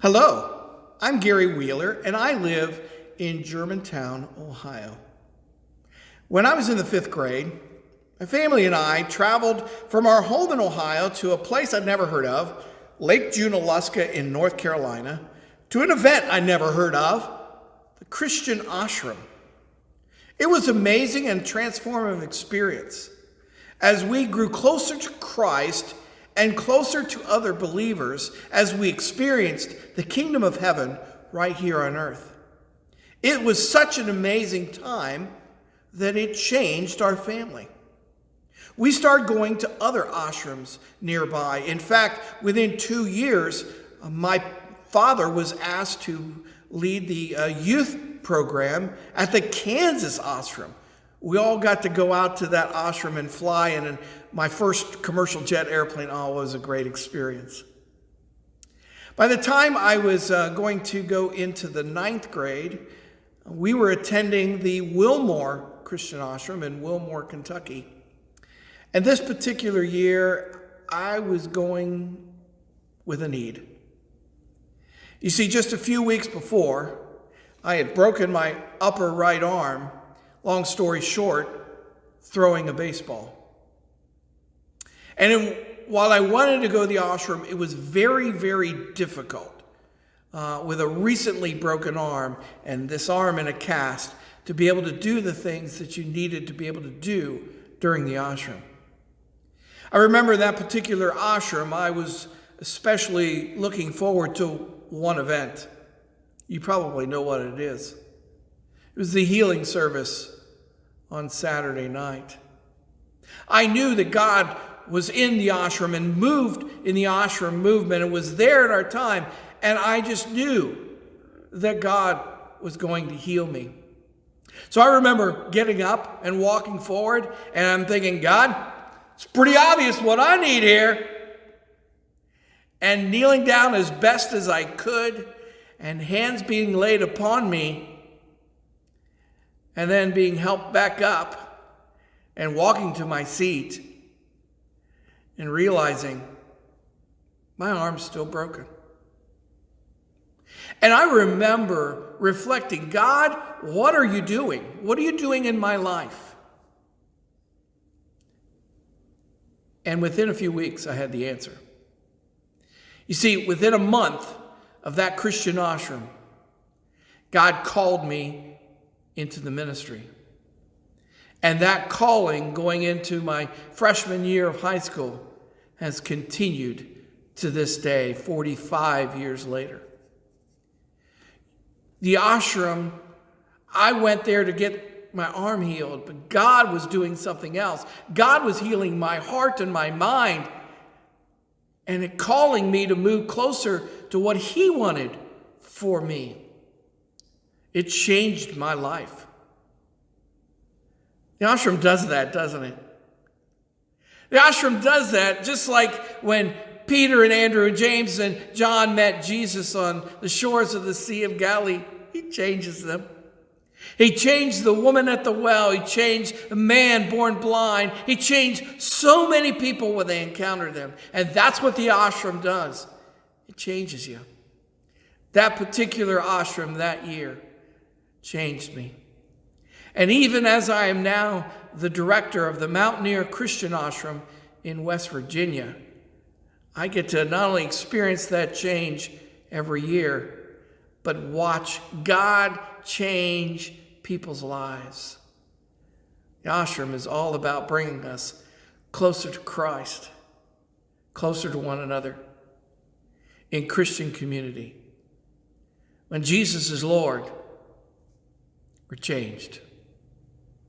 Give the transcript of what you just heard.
Hello, I'm Gary Wheeler, and I live in Germantown, Ohio. When I was in the 5th grade, my family and I traveled from our home in Ohio to a place I'd never heard of, Lake Junaluska in North Carolina, to an event I'd never heard of, the Christian Ashram. It was an amazing and transformative experience as we grew closer to Christ and closer to other believers as we experienced the kingdom of heaven right here on earth. It was such an amazing time that it changed our family. We started going to other ashrams nearby. In fact, within 2 years, my father was asked to lead the youth program at the Kansas ashram. We all got to go out to that ashram and fly, and my first commercial jet airplane, was a great experience. By the time I was going to go into the 9th grade, we were attending the Wilmore Christian Ashram in Wilmore, Kentucky. And this particular year, I was going with a need. You see, just a few weeks before, I had broken my upper right arm, long story short, throwing a baseball. And while I wanted to go to the ashram, it was very, very difficult with a recently broken arm and this arm in a cast to be able to do the things that you needed to be able to do during the ashram. I remember that particular ashram, I was especially looking forward to one event. You probably know what it is. It was the healing service on Saturday night. I knew that God was in the ashram and moved in the ashram movement and was there at our time, and I just knew that God was going to heal me. So I remember getting up and walking forward, and I'm thinking, God, it's pretty obvious what I need here. And kneeling down as best as I could, and hands being laid upon me, and then being helped back up and walking to my seat and realizing my arm's still broken. And I remember reflecting, God, what are you doing? What are you doing in my life? And within a few weeks, I had the answer. You see, within a month of that Christian ashram, God called me into the ministry. And that calling going into my freshman year of high school has continued to this day, 45 years later. The ashram, I went there to get my arm healed, but God was doing something else. God was healing my heart and my mind and calling me to move closer to what He wanted for me. It changed my life. The ashram does that, doesn't it? The ashram does that just like when Peter and Andrew and James and John met Jesus on the shores of the Sea of Galilee. He changes them. He changed the woman at the well. He changed the man born blind. He changed so many people when they encountered them. And that's what the ashram does. It changes you. That particular ashram that year changed me. And even as I am now the director of the Mountaineer Christian Ashram in West Virginia, I get to not only experience that change every year, but watch God change people's lives. The ashram is all about bringing us closer to Christ, closer to one another in Christian community. When Jesus is Lord, we're changed.